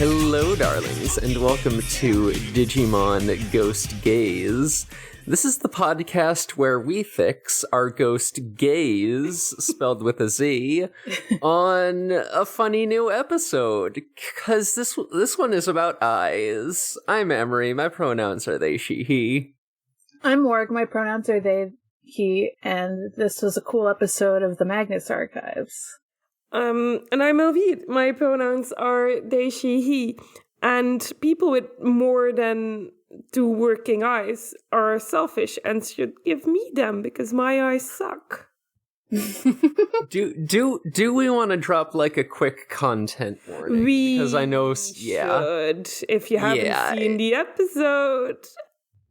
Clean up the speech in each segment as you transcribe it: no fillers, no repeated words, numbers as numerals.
Hello, darlings, and welcome to Digimon Ghost Gaze. This is the podcast where we fix our ghost gaze, spelled with a Z, on a funny new episode. Because this one is about eyes. I'm Emery, my pronouns are they, she, he. I'm Morg, my pronouns are they, he, and this was a cool episode of the Magnus Archives. And I'm Elvide. My pronouns are they, she, he. And people with more than two working eyes are selfish and should give me them because my eyes suck. Do we want to drop like a quick content warning? Because I know, should, if you haven't seen the episode.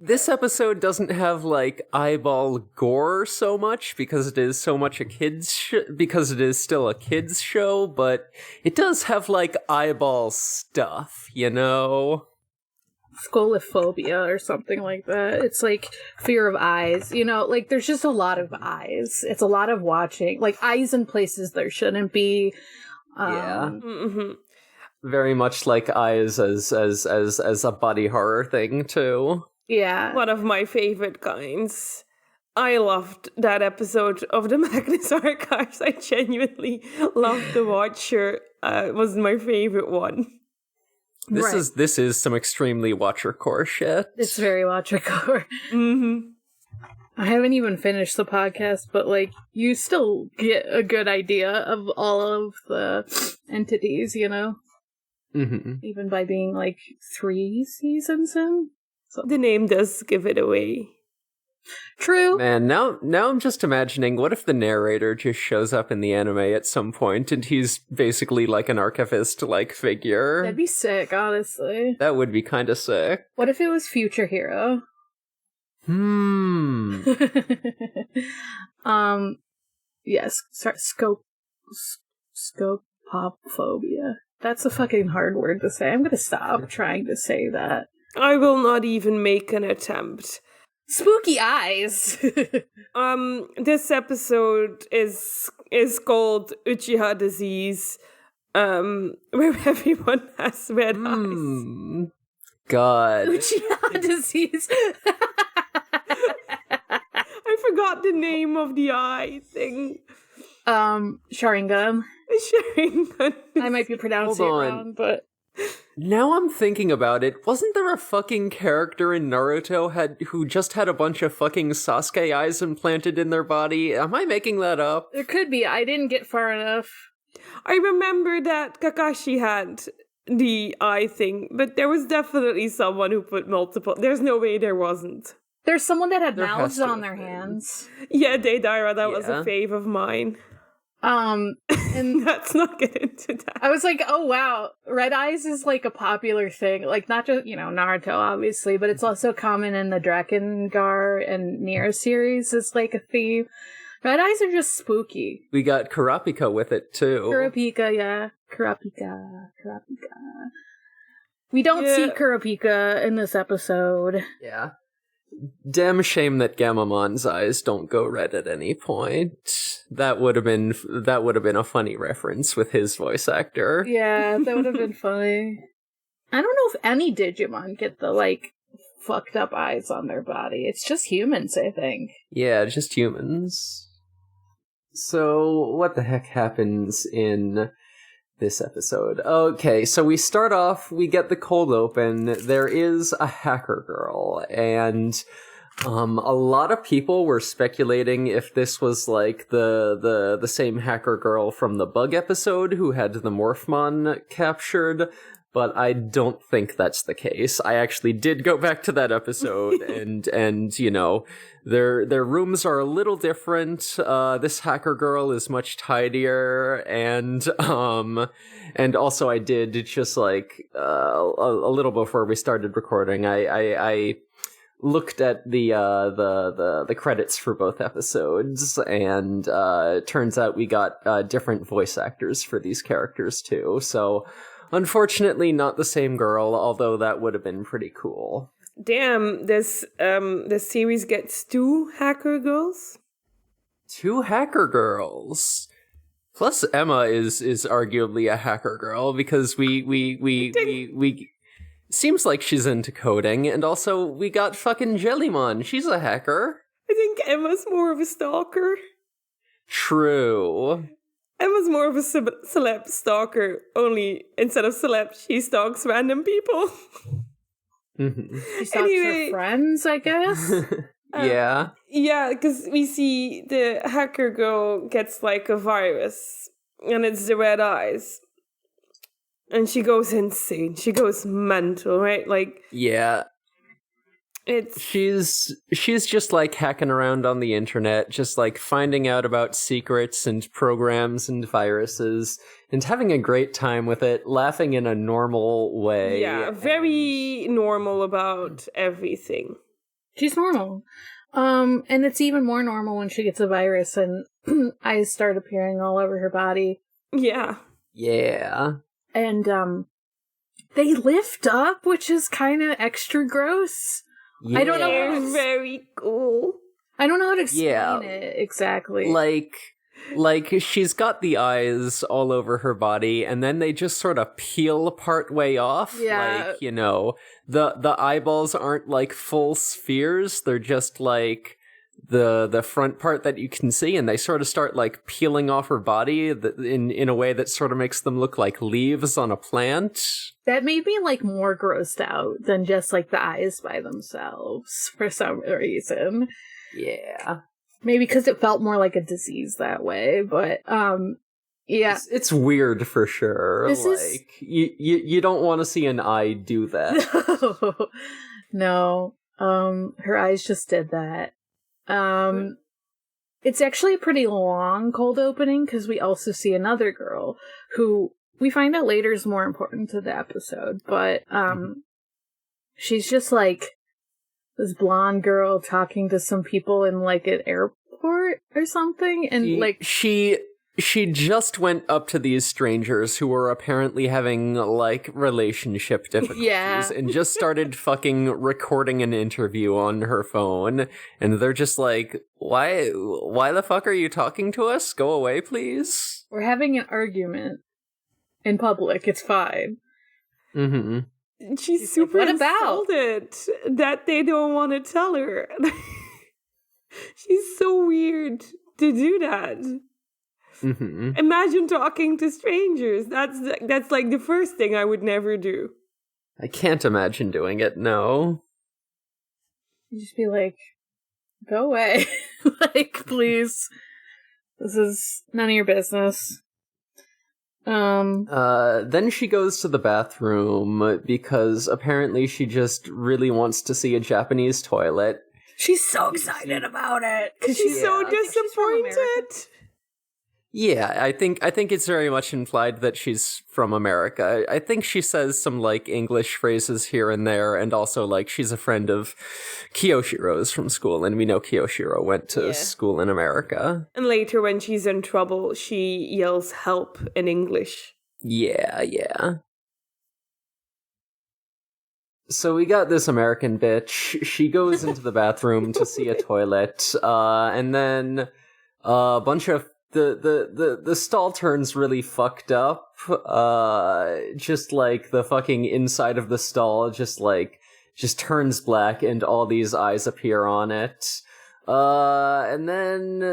This episode doesn't have, like, eyeball gore so much, because it is so much because it is still a kid's show, but it does have, like, eyeball stuff, you know? Scolophobia or something like that. It's like fear of eyes, you know, like there's just a lot of eyes. It's a lot of watching, like eyes in places there shouldn't be. Very much like eyes as a body horror thing, too. Yeah. One of my favorite kinds. I loved that episode of the Magnus Archives. I genuinely loved the Watcher. It was my favorite one. This is some extremely Watcher core shit. It's very Watcher core. Mm-hmm. I haven't even finished the podcast, but like you still get a good idea of all of the entities, you know? Mm-hmm. Even by being like 3 seasons in. So the name does give it away. True. Man, now I'm just imagining, what if the narrator just shows up in the anime at some point and he's basically like an archivist-like figure? That'd be sick, honestly. That would be kind of sick. What if it was Future Hero? Yes, scopophobia. That's a fucking hard word to say. I'm gonna stop trying to say that. I will not even make an attempt. Spooky eyes. This episode is called Uchiha disease, where everyone has red eyes. God. Uchiha disease. I forgot the name of the eye thing. Sharingan. Sharingan. I might be pronouncing it wrong, but... Now I'm thinking about it, wasn't there a fucking character in Naruto who just had a bunch of fucking Sasuke eyes implanted in their body? Am I making that up? There could be. I didn't get far enough. I remember that Kakashi had the eye thing, but there was definitely someone who put multiple... There's no way there wasn't. There's someone that had mouths on their hands. Yeah, Deidara, that was a fave of mine. And let's not get into that. I was like, oh wow, red eyes is like a popular thing. Like not just, you know, Naruto obviously, but it's also common in the Drakengard and Nier series as like a theme. Red eyes are just spooky. We got Kurapika with it too. Kurapika, yeah. Kurapika. We don't see Kurapika in this episode. Yeah. Damn shame that Gamamon's eyes don't go red at any point. That would have been a funny reference with his voice actor. Yeah, that would have been funny. I don't know if any Digimon get the like fucked up eyes on their body. It's just humans, I think. Yeah, just humans. So what the heck happens in this episode? Okay, so we start off, we get the cold open, there is a hacker girl, and a lot of people were speculating if this was like the same hacker girl from the Bug episode who had the Morphmon captured, but I don't think that's the case. I actually did go back to that episode, and you know, their rooms are a little different. This hacker girl is much tidier, and also I did just like a little before we started recording, I looked at the credits for both episodes, and turns out we got different voice actors for these characters too. So unfortunately, not the same girl, although that would have been pretty cool. Damn, this series gets 2 hacker girls? 2 hacker girls? Plus, Emma is arguably a hacker girl because we seems like she's into coding, and also we got fucking Jellymon. She's a hacker. I think Emma's more of a stalker. True. Emma's more of a celeb stalker, only instead of celeb, she stalks random people. Mm-hmm. She stalks her friends, I guess. Yeah. Yeah, because we see the hacker girl gets like a virus, and it's the red eyes. And she goes insane. She goes mental, right? Like, yeah. It's she's just like hacking around on the internet, just like finding out about secrets and programs and viruses and having a great time with it, laughing in a normal way. Yeah, very normal about everything. She's normal. And it's even more normal when she gets a virus and eyes start appearing all over her body. Yeah. Yeah. And they lift up, which is kind of extra gross. Yeah. I don't know. They're very cool. I don't know how to explain it exactly. Like she's got the eyes all over her body, and then they just sort of peel part way off. Yeah. Like, you know, the eyeballs aren't like full spheres; they're just like the front part that you can see, and they sort of start like peeling off her body in a way that sort of makes them look like leaves on a plant. That made me like more grossed out than just like the eyes by themselves for some reason. Yeah. Maybe because it felt more like a disease that way, but yeah. It's weird for sure. This like you don't want to see an eye do that. No. Her eyes just did that. It's actually a pretty long cold opening because we also see another girl who we find out later is more important to the episode, but she's just like this blonde girl talking to some people in like an airport or something, and she just went up to these strangers who were apparently having like relationship difficulties and just started fucking recording an interview on her phone, and they're just like, why the fuck are you talking to us? Go away, please. We're having an argument in public. It's fine. Mm-hmm. She's super like, what about? insulted that they don't want to tell her. She's so weird to do that. Mm-hmm. Imagine talking to strangers. That's like the first thing I would never do. I can't imagine doing it, no. You just be like, go away. Like, please. This is none of your business. Then she goes to the bathroom because apparently she just really wants to see a Japanese toilet. She's so excited about it. She's so disappointed. Yeah, I think it's very much implied that she's from America. I think she says some like English phrases here and there, and also like she's a friend of Kiyoshiro's from school, and we know Kiyoshiro went to school in America. And later when she's in trouble, she yells help in English. Yeah. So we got this American bitch. She goes into the bathroom to see a toilet, and then a bunch of the stall turns really fucked up. Just like the fucking inside of the stall just turns black and all these eyes appear on it. And then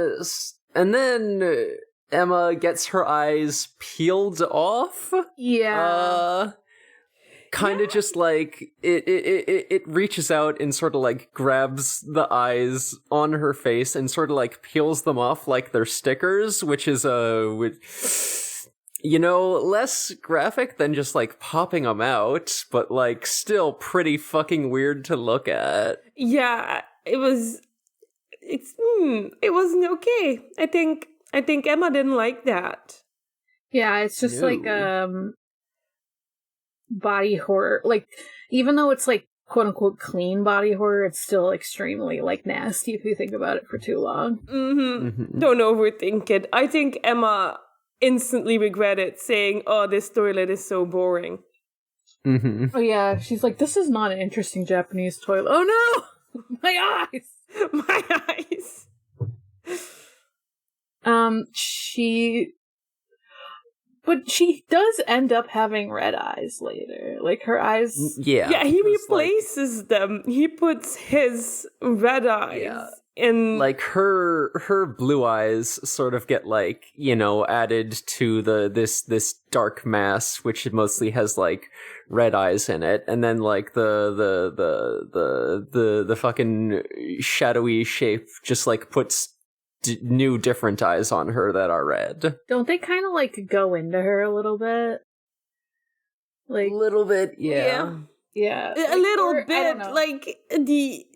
Emma gets her eyes peeled off. Yeah. Kind of just like it reaches out and sort of like grabs the eyes on her face and sort of like peels them off like they're stickers, which is less graphic than just like popping them out, but like still pretty fucking weird to look at. Yeah, it wasn't okay. I think Emma didn't like that. Yeah, it's just like body horror. Like, even though it's like quote unquote clean body horror, it's still extremely like nasty if you think about it for too long. Mm-hmm. Don't overthink it. I think Emma instantly regretted saying, "Oh, this toilet is so boring." Mm-hmm. Oh yeah, she's like, "This is not an interesting Japanese toilet." Oh no, my eyes, my eyes. She But she does end up having red eyes later. Like, her eyes... Yeah, he replaces them. He puts his red eyes in... Like, her blue eyes sort of get, like, you know, added to this dark mass, which mostly has, like, red eyes in it. And then, like, the fucking shadowy shape just, like, puts new different eyes on her that are red. Don't they kind of like go into her a little bit? Like a little bit, yeah. A little bit. Like he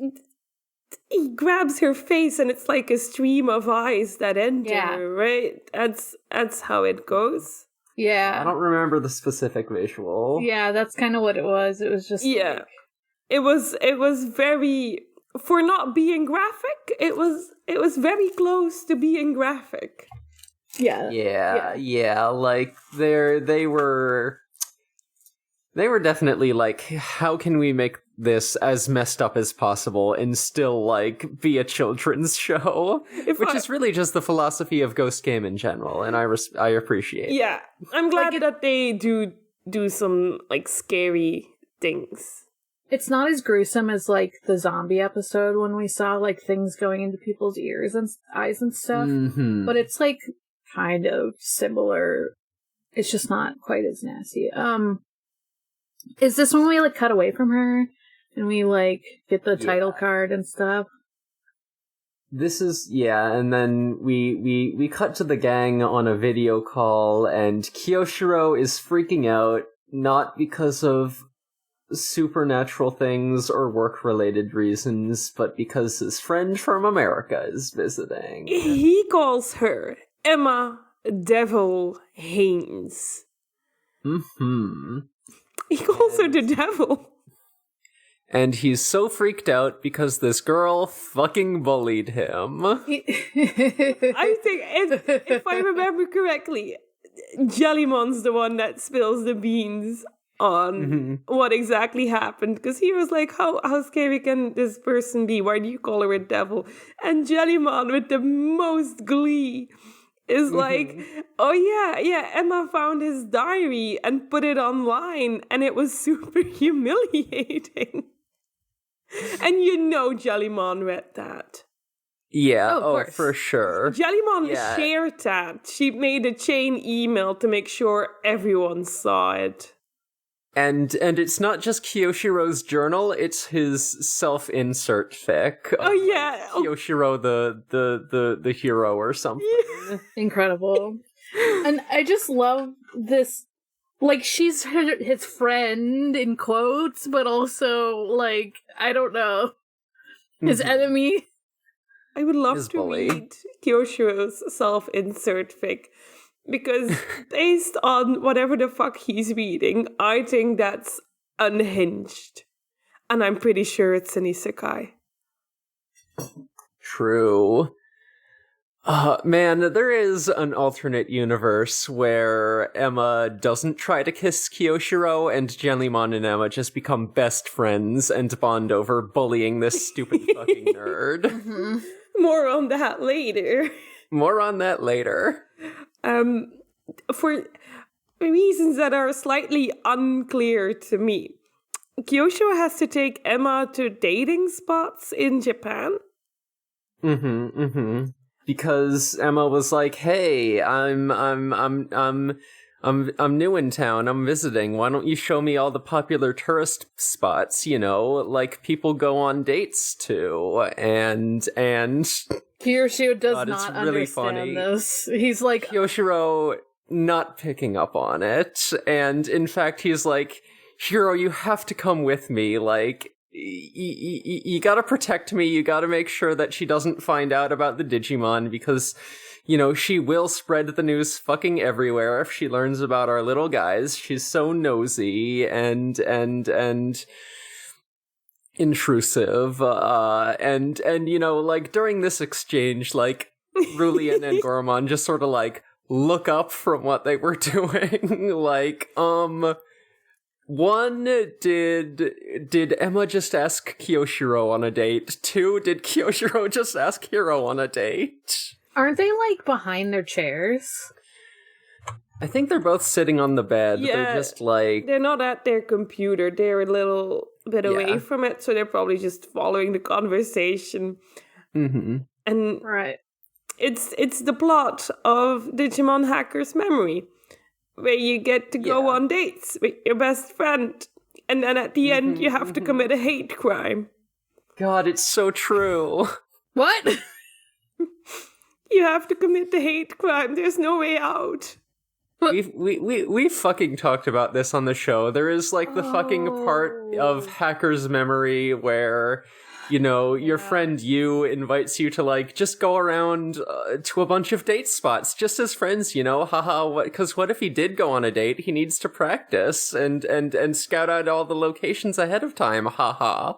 grabs her face and it's like a stream of eyes that enter her, right? That's how it goes. Yeah. I don't remember the specific visual. Yeah, that's kind of what it was. It was just like... It was very, for not being graphic, it was very close to being graphic. Yeah. Like they were definitely like, how can we make this as messed up as possible and still like be a children's show, which is really just the philosophy of Ghost Game in general, and I appreciate. Yeah, I'm glad that they do some like scary things. It's not as gruesome as, like, the zombie episode when we saw, like, things going into people's ears and eyes and stuff. Mm-hmm. But it's, like, kind of similar. It's just not quite as nasty. Is this when we, like, cut away from her and we, like, get the title card and stuff? This is, and then we cut to the gang on a video call, and Kiyoshiro is freaking out, not because of supernatural things or work-related reasons, but because his friend from America is visiting. He calls her Emma Devil Haynes. Mm-hmm. He calls her the devil. And he's so freaked out because this girl fucking bullied him. I think, if I remember correctly, Jellymon's the one that spills the beans on what exactly happened, because he was like, how scary can this person be? Why do you call her a devil? And Jellymon, with the most glee, is like, oh yeah, Emma found his diary and put it online, and it was super humiliating. And you know Jellymon read that. Yeah, for sure. Jellymon shared that. She made a chain email to make sure everyone saw it. And it's not just Kiyoshiro's journal, it's his self-insert fic. Oh yeah. Kiyoshiro the hero or something. Yeah. Incredible. And I just love this, like, she's his friend in quotes, but also, like, I don't know, his enemy. I would love to read Kiyoshiro's self-insert fic. Because based on whatever the fuck he's reading, I think that's unhinged. And I'm pretty sure it's an isekai. True. Man, there is an alternate universe where Emma doesn't try to kiss Kiyoshiro, and Jellymon and Emma just become best friends and bond over bullying this stupid fucking nerd. Mm-hmm. More on that later. For reasons that are slightly unclear to me, Kiyoshiro has to take Emma to dating spots in Japan. Because Emma was like, "Hey, I'm new in town. I'm visiting. Why don't you show me all the popular tourist spots? You know, like people go on dates to." And Kiyoshiro does not it's really understand funny. this. He's like, Kiyoshiro not picking up on it, and in fact, he's like, "Shiro, you have to come with me. Like, you gotta protect me. You gotta make sure that she doesn't find out about the Digimon, because, you know, she will spread the news fucking everywhere if she learns about our little guys. She's so nosy and intrusive, and you know, like, during this exchange, like, Rulian and Goromon just sort of like look up from what they were doing. Like, one, did Emma just ask Kiyoshiro on a date? Two, did Kiyoshiro just ask Hiro on a date? aren't they like behind their chairs? I think they're both sitting on the bed. Yeah, they're just like... They're not at their computer. They're a little bit away from it, so they're probably just following the conversation. Mm-hmm. And Right. it's the plot of Digimon Hacker's Memory, where you get to go on dates with your best friend, and then at the end you have to commit a hate crime. God, it's so true. What? You have to commit the hate crime. There's no way out. We fucking talked about this on the show. There is like the fucking part of Hacker's Memory where, you know, your friend Yu invites you to like just go around to a bunch of date spots just as friends, you know, haha. Because what if he did go on a date? He needs to practice and scout out all the locations ahead of time, haha.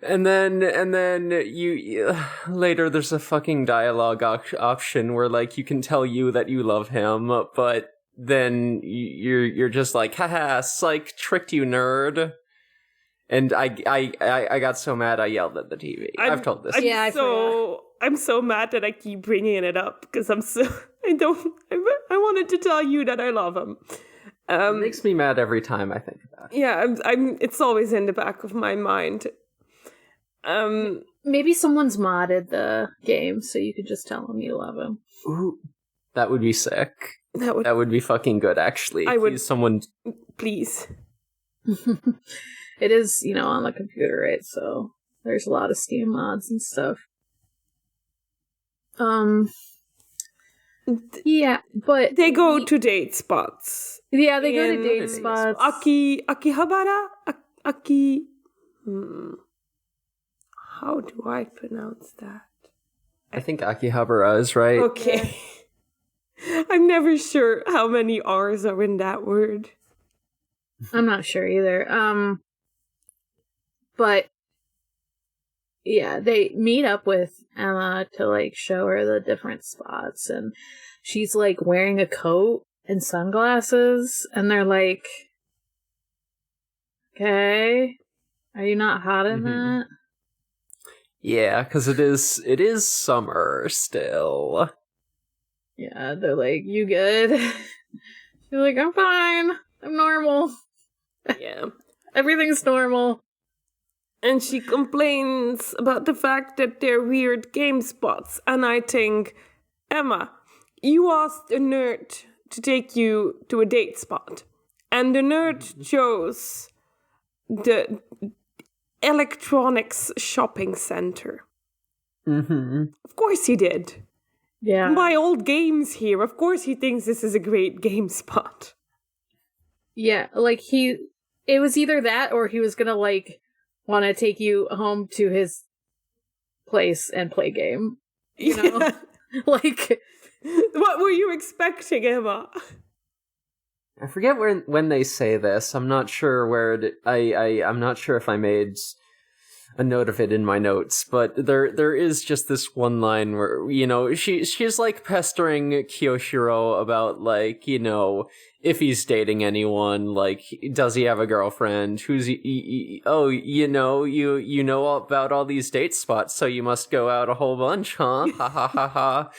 And then you later there's a fucking dialogue option where like you can tell you that you love him, but then you're just like, haha, psych, tricked you, nerd. And I got so mad I yelled at the TV. I've told this. I'm so mad that I keep bringing it up because I wanted to tell you that I love him. It makes me mad every time I think about it. Yeah, it's always in the back of my mind. Maybe someone's modded the game, so you could just tell him you love him. Ooh, that would be sick. That would be fucking good, actually. Please. It is, you know, on the computer, right? So there's a lot of Steam mods and stuff. Yeah, but they go to date spots. Yeah, they go to date spots. Akihabara? How do I pronounce that? I think Akihabara is right. Okay. I'm never sure how many R's are in that word. I'm not sure either. But yeah, they meet up with Emma to like show her the different spots, and she's like wearing a coat and sunglasses, and they're like, "Okay, are you not hot in that?" Yeah, because it is summer still. Yeah, they're like, "You good?" She's like, "I'm fine. I'm normal." Yeah. Everything's normal. And she complains about the fact that they're weird game spots. And I think, Emma, you asked a nerd to take you to a date spot. And the nerd chose the electronics shopping center. Mm-hmm. Of course he did. Yeah. My old games here. Of course he thinks this is a great game spot. Yeah, like it was either that or he was gonna like want to take you home to his place and play game. You know? Yeah. Like, what were you expecting, Emma? I forget when they say this. I'm not sure where I'm not sure if I made a note of it in my notes, but there is just this one line where, you know, she's like pestering Kiyoshiro about like, you know, if he's dating anyone, like, does he have a girlfriend? Who's oh, you know all about all these date spots, so you must go out a whole bunch, huh? Ha ha ha ha.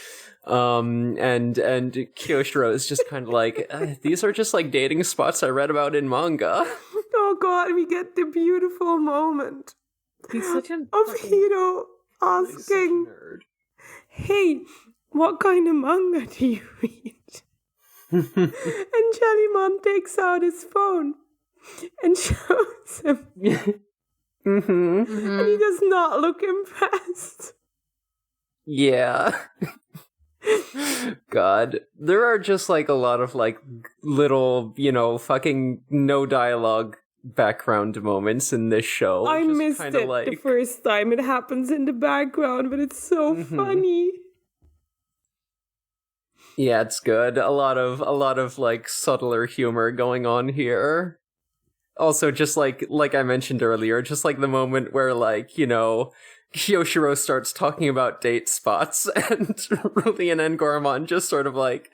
And Kiyoshiro is just kind of like, these are just like dating spots I read about in manga. Oh God, we get the beautiful moment. he's such an of Hiro asking, "Hey, what kind of manga do you read?" And Jellymon takes out his phone and shows him. And he does not look impressed. Yeah. God. There are just like a lot of like little, you know, fucking no dialogue background moments in this show. I missed it the first time it happens in the background, but it's so funny. Yeah, it's good. A lot of like subtler humor going on here. Also, just like I mentioned earlier, just like the moment where like, you know, Kiyoshiro starts talking about date spots and Rulian and Goromon just sort of like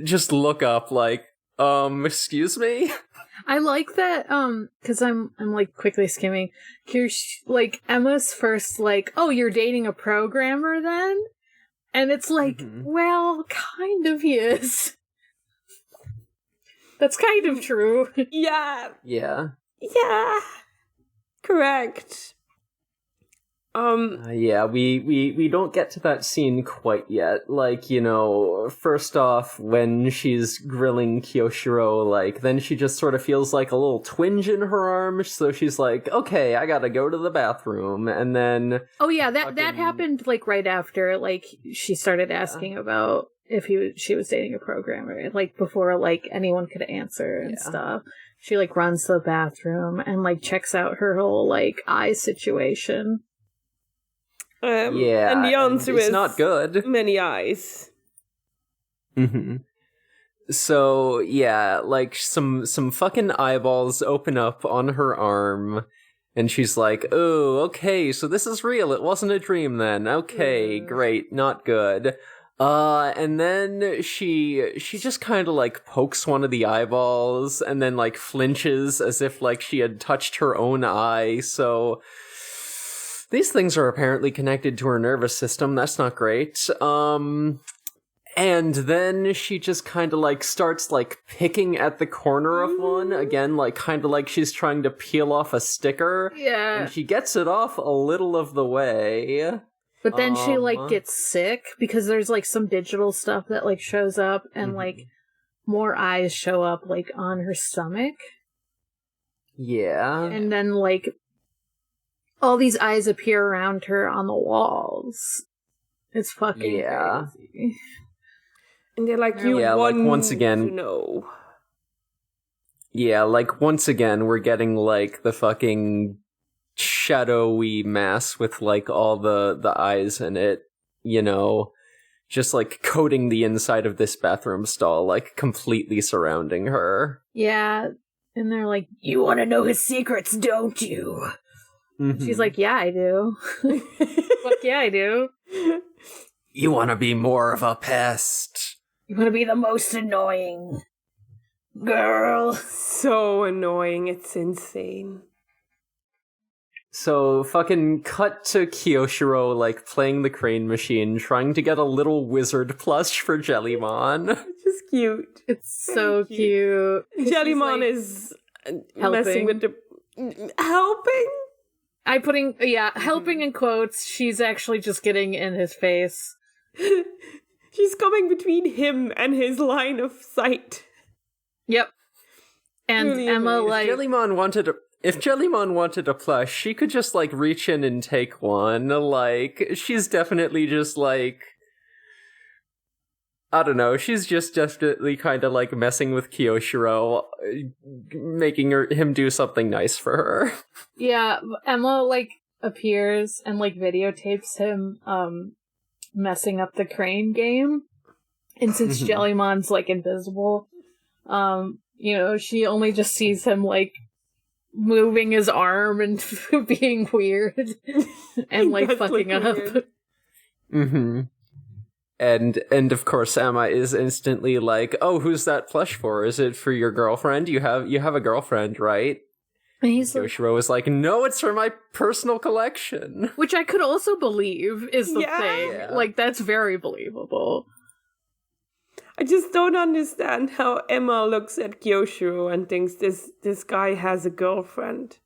just look up like, excuse me? I like that, because I'm like quickly skimming. Like, Emma's first, like, "Oh, you're dating a programmer then?" And it's like, well, kind of he is. That's kind of true. Yeah. Yeah. Yeah. Correct. Yeah, we don't get to that scene quite yet. Like, first off, when she's grilling Kiyoshiro, like, then she just sort of feels like a little twinge in her arm, so she's like, okay, I gotta go to the bathroom, and then... Oh yeah, that happened, like, right after, like, she started asking about if she was dating a programmer, like, before, like, anyone could answer and stuff. She, like, runs to the bathroom and, like, checks out her whole, like, eye situation. And the answer is not good. Many eyes. Mm-hmm. So, yeah, like, some fucking eyeballs open up on her arm, and she's like, oh, okay, so this is real. It wasn't a dream then. Okay, great, not good. And then she just kind of, like, pokes one of the eyeballs, and then, like, flinches as if, like, she had touched her own eye, so... These things are apparently connected to her nervous system. That's not great. And then she just kind of, like, starts, like, picking at the corner of one. Again, like, kind of like she's trying to peel off a sticker. Yeah. And she gets it off a little of the way. But then she, like, gets sick because there's, like, some digital stuff that, like, shows up and, like, more eyes show up, like, on her stomach. Yeah. And then, like... all these eyes appear around her on the walls. It's fucking crazy. And they're like, like, once again, to know. Yeah, like, once again, we're getting, like, the fucking shadowy mass with, like, all the eyes in it, just, like, coating the inside of this bathroom stall, like, completely surrounding her. Yeah, and they're like, you want to know his secrets, don't you? Mm-hmm. She's like, yeah, I do. Fuck yeah, I do. You want to be more of a pest. You want to be the most annoying girl. So annoying, it's insane. So, fucking cut to Kiyoshiro, like, playing the crane machine, trying to get a little wizard plush for Jellymon. Which is cute. It's so cute. Jellymon like, is messing with the... Helping? Helping in quotes. She's actually just getting in his face. She's coming between him and his line of sight. Yep. And really Emma, like... If Jellymon wanted a plush, she could just, like, reach in and take one. Like, she's definitely just, like... I don't know, she's just definitely kind of, like, messing with Kiyoshiro, making him do something nice for her. Yeah, Emma, like, appears and, like, videotapes him, messing up the crane game. And since Jellymon's, like, invisible, she only just sees him, like, moving his arm and being weird. And, like, fucking up. Mm-hmm. And of course Emma is instantly like, oh, who's that plush for? Is it for your girlfriend? You have a girlfriend, right? And Kiyoshiro is like, no, it's for my personal collection. Which I could also believe is the thing. Yeah. Like, that's very believable. I just don't understand how Emma looks at Kiyoshiro and thinks this guy has a girlfriend.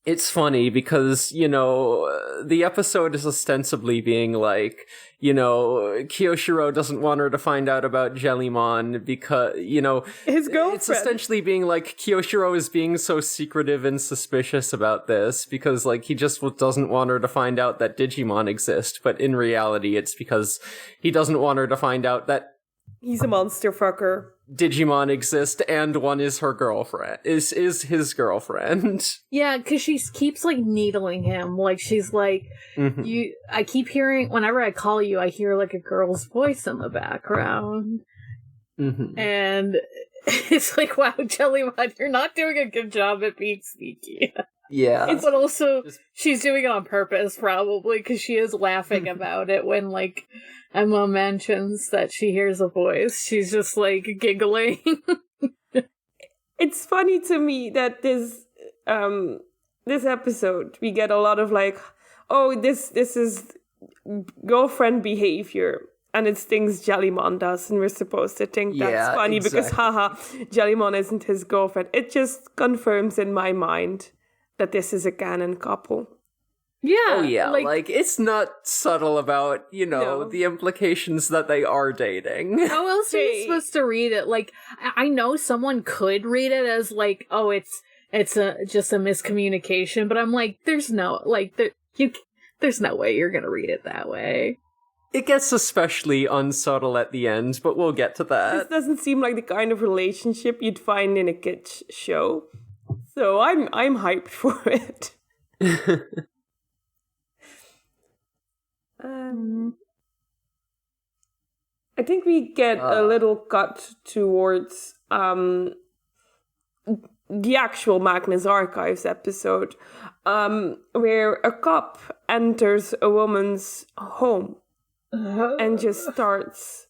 It's funny because, the episode is ostensibly being like, Kiyoshiro doesn't want her to find out about Jellymon because, his girlfriend. It's essentially being like Kiyoshiro is being so secretive and suspicious about this because, like, he just doesn't want her to find out that Digimon exist. But in reality, it's because he doesn't want her to find out that he's a monster fucker. Digimon exist, and one is her girlfriend. Is his girlfriend. Yeah, because she keeps, like, needling him. Like, she's like, I keep hearing, whenever I call you, I hear, like, a girl's voice in the background. Mm-hmm. And it's like, wow, Jellymon, you're not doing a good job at being sneaky. Yeah. But also, she's doing it on purpose, probably, because she is laughing about it when, like, Emma mentions that she hears a voice. She's just, like, giggling. It's funny to me that this episode, we get a lot of, like, oh, this is girlfriend behavior. and it's things Jellymon does, and we're supposed to think that's Yeah, funny because, exactly. haha, Jellymon isn't his girlfriend. It just confirms in my mind that this is a canon couple. Yeah. Oh yeah, like it's not subtle about, No. the implications that they are dating. How else are you supposed to read it? Like, I know someone could read it as like, oh, it's just a miscommunication, but I'm like, there's no way you're gonna read it that way. It gets especially unsubtle at the end, but we'll get to This that. doesn't seem like the kind of relationship you'd find in a kids show, so I'm hyped for it. I think we get a little cut towards the actual Magnus Archives episode, where a cop enters a woman's home and just starts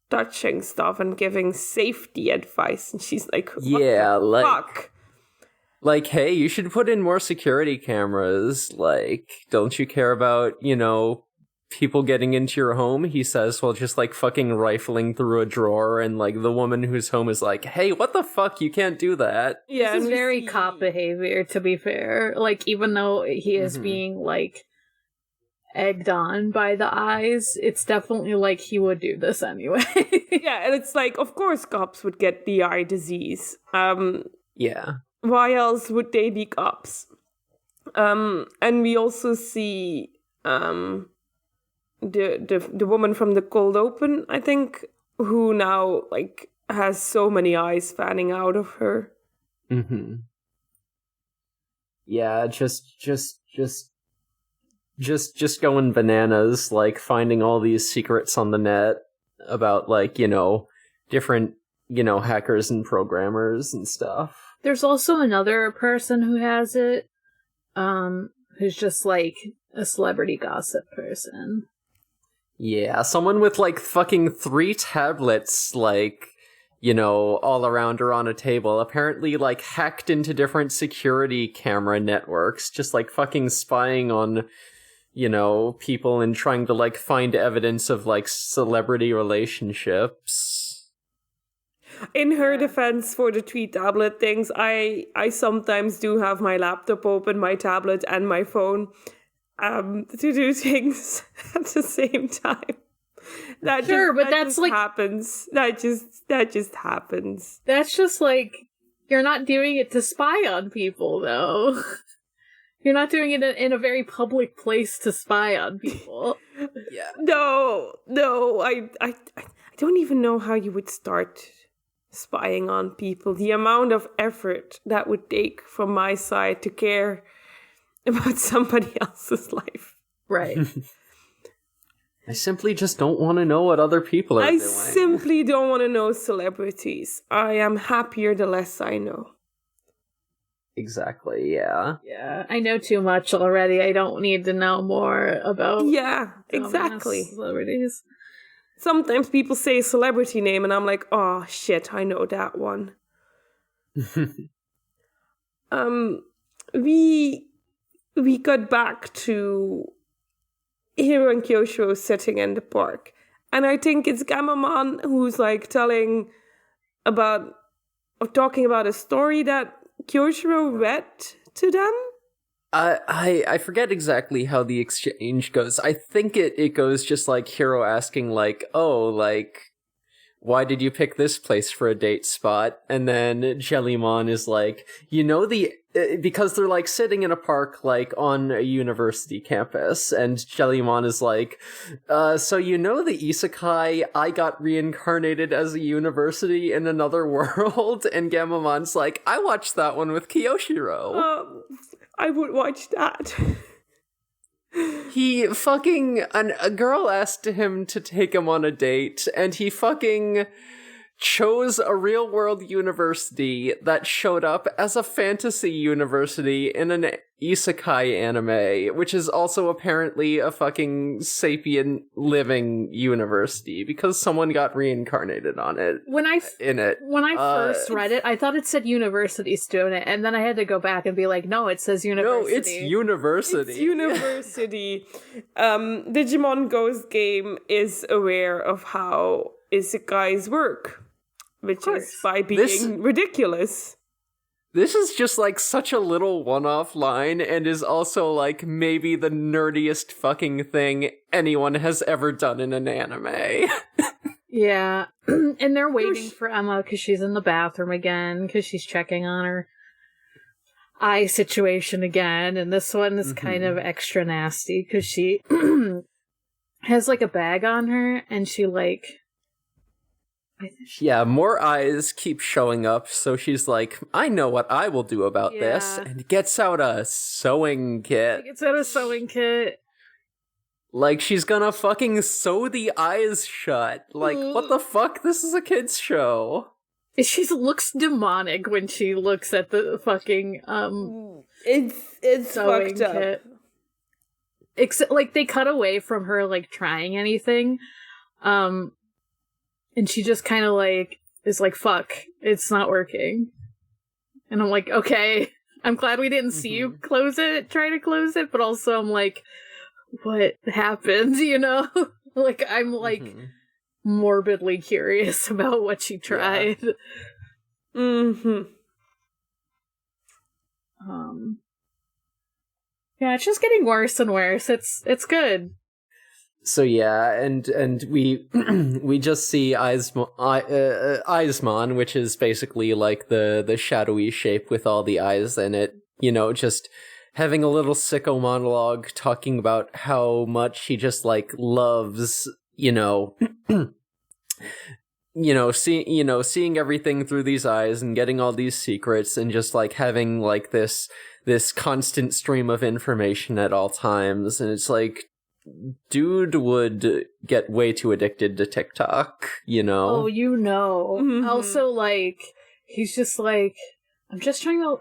touching stuff and giving safety advice, and she's like, what the fuck? Like, hey, you should put in more security cameras. Like, don't you care about, people getting into your home? He says, while just, like, fucking rifling through a drawer, and, like, the woman whose home is like, hey, what the fuck? You can't do that. Yeah, This is very cop behavior, to be fair. Like, even though he is being, like, egged on by the eyes, it's definitely like he would do this anyway. Yeah, and it's like, of course cops would get the eye disease. Yeah. Why else would they be cops? And we also see the woman from the cold open, I think, who now like has so many eyes fanning out of her. Mm-hmm. Yeah, just going bananas, like finding all these secrets on the net about like, different, hackers and programmers and stuff. There's also another person who has it, who's just like a celebrity gossip person. Yeah, someone with like fucking 3 tablets, like, all around her on a table, apparently like hacked into different security camera networks, just like fucking spying on, people and trying to like find evidence of like celebrity relationships. In her defense for the 3 tablet things, I sometimes do have my laptop open, my tablet, and my phone to do things at the same time. That happens. That just happens. That's just like, you're not doing it to spy on people, though. You're not doing it in a very public place to spy on people. Yeah. No, I don't even know how you would start spying on people. The amount of effort that would take from my side to care about somebody else's life. Right. I simply just don't want to know what other people are doing. I simply don't want to know celebrities. I am happier the less I know. Exactly, yeah. Yeah, I know too much already. I don't need to know more about exactly. Celebrities. Sometimes people say a celebrity name and I'm like, oh shit, I know that one. We got back to Hiro and Kiyoshiro sitting in the park. And I think it's Gammamon who's like talking about a story that Kiyoshiro read to them. I forget exactly how the exchange goes. I think it goes just like Hiro asking like, oh, like, why did you pick this place for a date spot? And then Jellymon is like, because they're like sitting in a park like on a university campus, and Jellymon is like, so the isekai I got reincarnated as a university in another world? And Gammamon's like, I watched that one with Kiyoshiro. I would watch that. He fucking... a girl asked him to take him on a date, and he fucking chose a real-world university that showed up as a fantasy university in an isekai anime, which is also apparently a fucking sapient living university because someone got reincarnated on it. When I first read it, I thought it said university student, and then I had to go back and be like, no, it says university. No, it's university. It's university. Digimon Ghost Game is aware of how isekais work, which is by being ridiculous. This is just like such a little one-off line and is also like maybe the nerdiest fucking thing anyone has ever done in an anime. Yeah. And they're waiting for Emma because she's in the bathroom again because she's checking on her eye situation again. And this one is kind of extra nasty because she has like a bag on her and she like... Yeah, more eyes keep showing up, so she's like, I know what I will do about this, and gets out a sewing kit. Like, she's gonna fucking sew the eyes shut. Like, what the fuck? This is a kid's show. She looks demonic when she looks at the fucking, It's fucked up. Kit. Except, like, they cut away from her, like, trying anything, and she just kind of, like, is like, fuck, it's not working. And I'm like, okay, I'm glad we didn't see you try to close it, but also I'm like, what happened, you know? Like, I'm, like, morbidly curious about what she tried. Yeah. Yeah, it's just getting worse and worse. It's good. So yeah, and we we just see Eismon, which is basically like the shadowy shape with all the eyes in it, you know, just having a little sicko monologue talking about how much he just like loves, seeing everything through these eyes and getting all these secrets and just like having like this constant stream of information at all times. And it's like, dude would get way too addicted to TikTok, you know? Oh, you know. Also, like, he's just like, I'm just trying to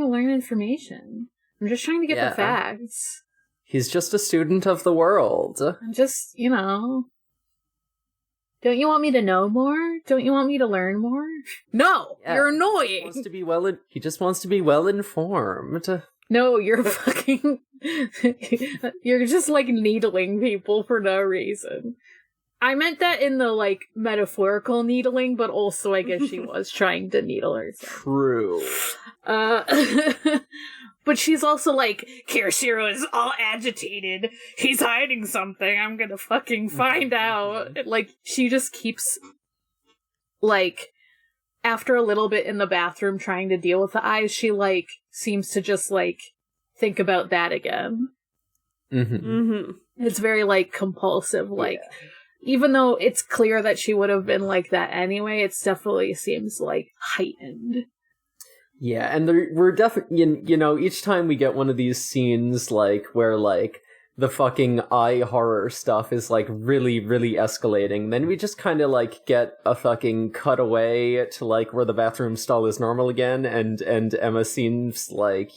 learn information. I'm just trying to get the facts. He's just a student of the world. I'm just, don't you want me to know more? Don't you want me to learn more? No! Yeah. You're annoying! He just wants to be well informed. No, you're fucking... you're just, like, needling people for no reason. I meant that in the, like, metaphorical needling, but also I guess she was trying to needle herself. True. But she's also like, Kiyoshiro is all agitated. He's hiding something. I'm gonna fucking find out. Like, she just keeps, like... After a little bit in the bathroom trying to deal with the eyes, she, like, seems to just, like, think about that again. It's very, like, compulsive. Like, even though it's clear that she would have been like that anyway, it definitely seems, like, heightened. Yeah, and we're definitely, each time we get one of these scenes, like, where, like, the fucking eye horror stuff is, like, really, really escalating. Then we just kind of, like, get a fucking cutaway to, like, where the bathroom stall is normal again, and Emma seems, like,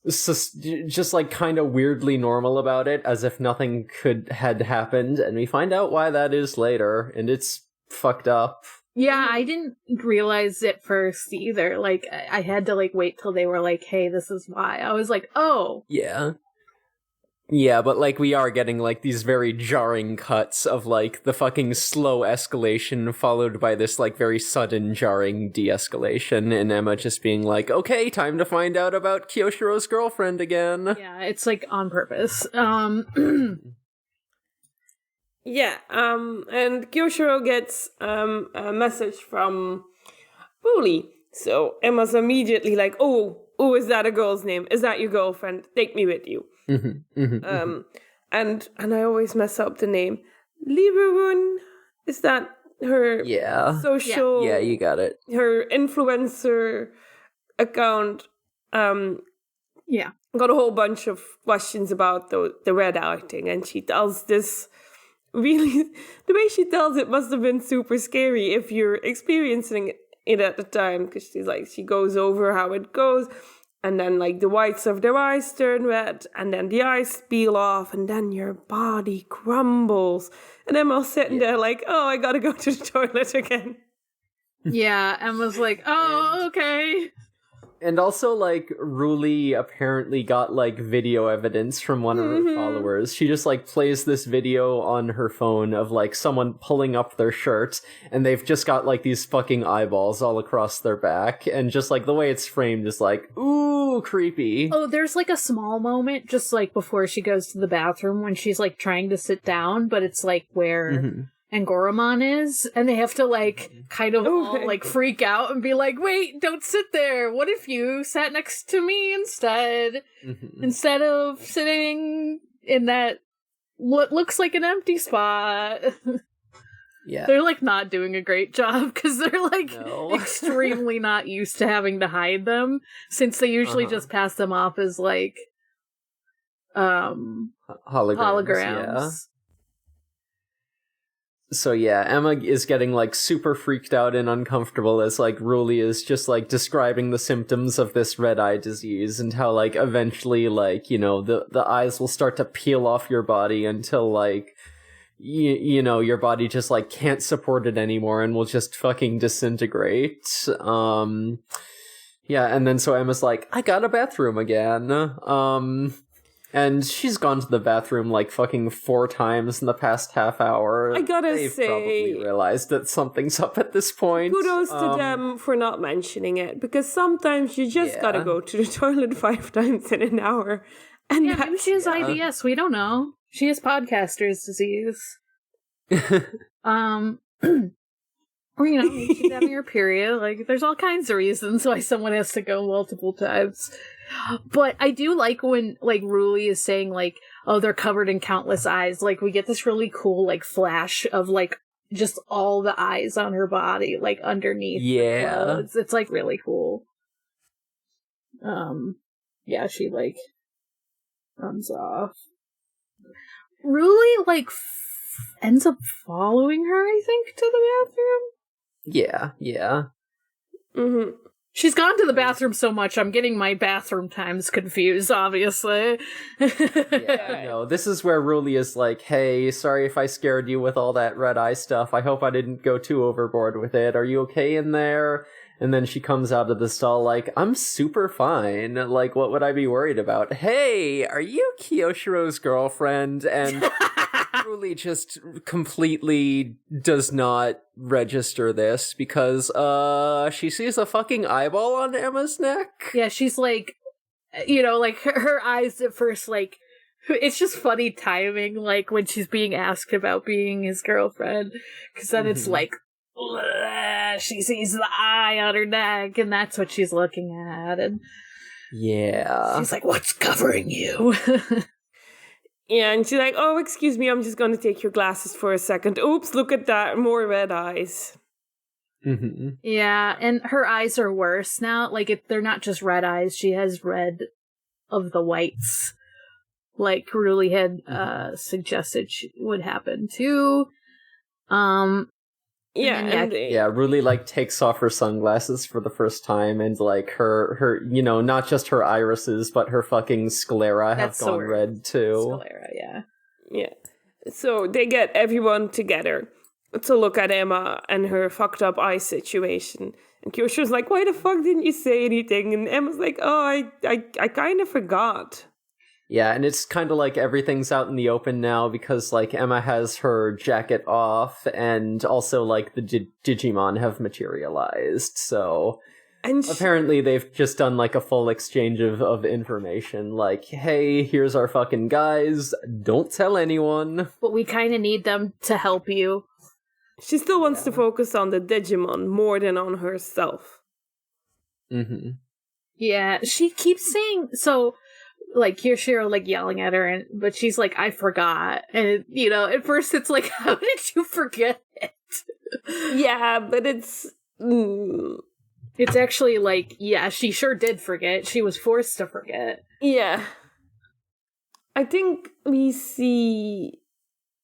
just, like, kind of weirdly normal about it, as if nothing had happened, and we find out why that is later, and it's fucked up. Yeah, I didn't realize it first either. Like, I had to, like, wait till they were like, hey, this is why. I was like, oh! Yeah. Yeah, but, like, we are getting, like, these very jarring cuts of, like, the fucking slow escalation followed by this, like, very sudden jarring de-escalation, and Emma just being like, okay, time to find out about Kiyoshiro's girlfriend again. Yeah, it's, like, on purpose. Yeah, and Kiyoshiro gets a message from Bully. So Emma's immediately like, oh, is that a girl's name? Is that your girlfriend? Take me with you. And I always mess up the name. Liberun, is that her social... Yeah, you got it. Her influencer account. Yeah. Got a whole bunch of questions about the red outing, and she tells this... Really, the way she tells it must have been super scary if you're experiencing it at the time, because she's like, she goes over how it goes. And then, like, the whites of their eyes turn red, and then the eyes peel off, and then your body crumbles. And Emma's sitting there like, oh, I gotta go to the toilet again. Yeah, Emma's like, oh, okay. And also, like, Ruli apparently got, like, video evidence from one of her followers. She just, like, plays this video on her phone of, like, someone pulling up their shirt, and they've just got, like, these fucking eyeballs all across their back, and just, like, the way it's framed is, like, ooh, creepy. Oh, there's, like, a small moment just, like, before she goes to the bathroom when she's, like, trying to sit down, but it's, like, where... Angoramon is, and they have to, like, kind of all, like, freak out and be like, wait, don't sit there. What if you sat next to me instead? Instead of sitting in that what looks like an empty spot. Yeah. They're, like, not doing a great job, because they're, like, extremely not used to having to hide them, since they usually just pass them off as, like, holograms. Yeah. So yeah, Emma is getting, like, super freaked out and uncomfortable as, like, Ruli is just, like, describing the symptoms of this red eye disease and how, like, eventually, like, you know, the eyes will start to peel off your body until, like, you know, your body just, like, can't support it anymore and will just fucking disintegrate. Yeah, and then so Emma's like, I got a bathroom again. And she's gone to the bathroom, like, fucking 4 times in the past half hour. I gotta They've say... probably realized that something's up at this point. Kudos to them for not mentioning it, because sometimes you just gotta go to the toilet 5 times in an hour. And yeah, maybe she has IBS, we don't know. She has podcaster's disease. Or, you know, she's having her period. Like, there's all kinds of reasons why someone has to go multiple times. But I do like when, like, Ruli is saying, like, oh, they're covered in countless eyes. Like, we get this really cool, like, flash of, like, just all the eyes on her body, like, underneath the clothes. It's, like, really cool. Yeah, she, like, runs off. Ruli, like, ends up following her, I think, to the bathroom? Yeah. Mm-hmm. She's gone to the bathroom so much, I'm getting my bathroom times confused, obviously. Yeah, no, this is where Ruli is like, hey, sorry if I scared you with all that red eye stuff. I hope I didn't go too overboard with it. Are you okay in there? And then she comes out of the stall like, I'm super fine. Like, what would I be worried about? Hey, are you Kiyoshiro's girlfriend? And Ruli just completely does not register this because, she sees a fucking eyeball on Emma's neck. Yeah, she's like, you know, like, her eyes at first, like, it's just funny timing, like, when she's being asked about being his girlfriend. Because then it's like, she sees the eye on her neck, and that's what she's looking at, and yeah, she's like, what's covering you? Yeah, and she's like, oh, excuse me, I'm just going to take your glasses for a second. Oops, look at that, more red eyes. Yeah, and her eyes are worse now. Like, they're not just red eyes, she has red of the whites, like Ruli had suggested would happen too. Ruli, like, takes off her sunglasses for the first time, and, like, her you know, not just her irises, but her fucking sclera have gone red, too. Sclera, yeah. Yeah. So they get everyone together to look at Emma and her fucked up eye situation. And Kiyoshiro's like, why the fuck didn't you say anything? And Emma's like, oh, I kind of forgot. Yeah, and it's kind of like everything's out in the open now because, like, Emma has her jacket off and also, like, the Digimon have materialized, so... And apparently they've just done, like, a full exchange of information, like, hey, here's our fucking guys, don't tell anyone. But we kind of need them to help you. She still wants to focus on the Digimon more than on herself. Yeah, she keeps saying... So... like, Kiyoshiro, like, yelling at her, but she's like, I forgot. And, you know, at first it's like, how did you forget it? Yeah, but it's... It's actually like, yeah, she sure did forget. She was forced to forget. Yeah. I think we see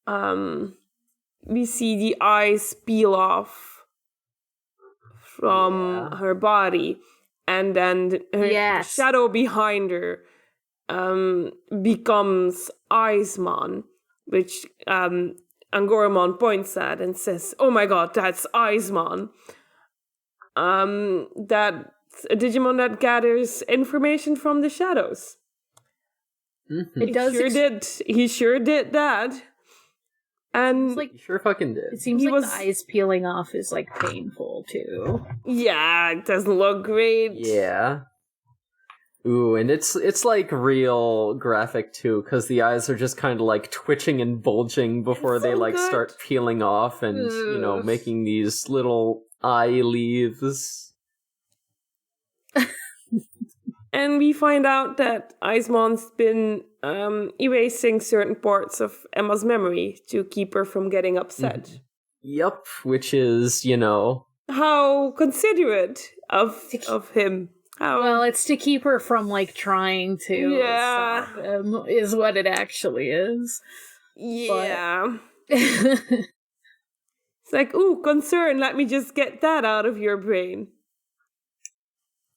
the eyes peel off from her body. and then her shadow behind her becomes Icemon, which Angoramon points at and says, "Oh my god, that's Icemon." That's a Digimon that gathers information from the shadows. Mm-hmm. He sure did that. And he sure fucking did. It seems like the eyes peeling off is like painful too. Yeah, it doesn't look great. Yeah. Ooh, and it's like real graphic too, because the eyes are just kind of like twitching and bulging before they like start peeling off and making these little eye leaves. And we find out that Icemon's been erasing certain parts of Emma's memory to keep her from getting upset. Yep, which is, how considerate of him. Well, it's to keep her from like trying to stop him, is what it actually is. Yeah. It's like, ooh, concern, let me just get that out of your brain.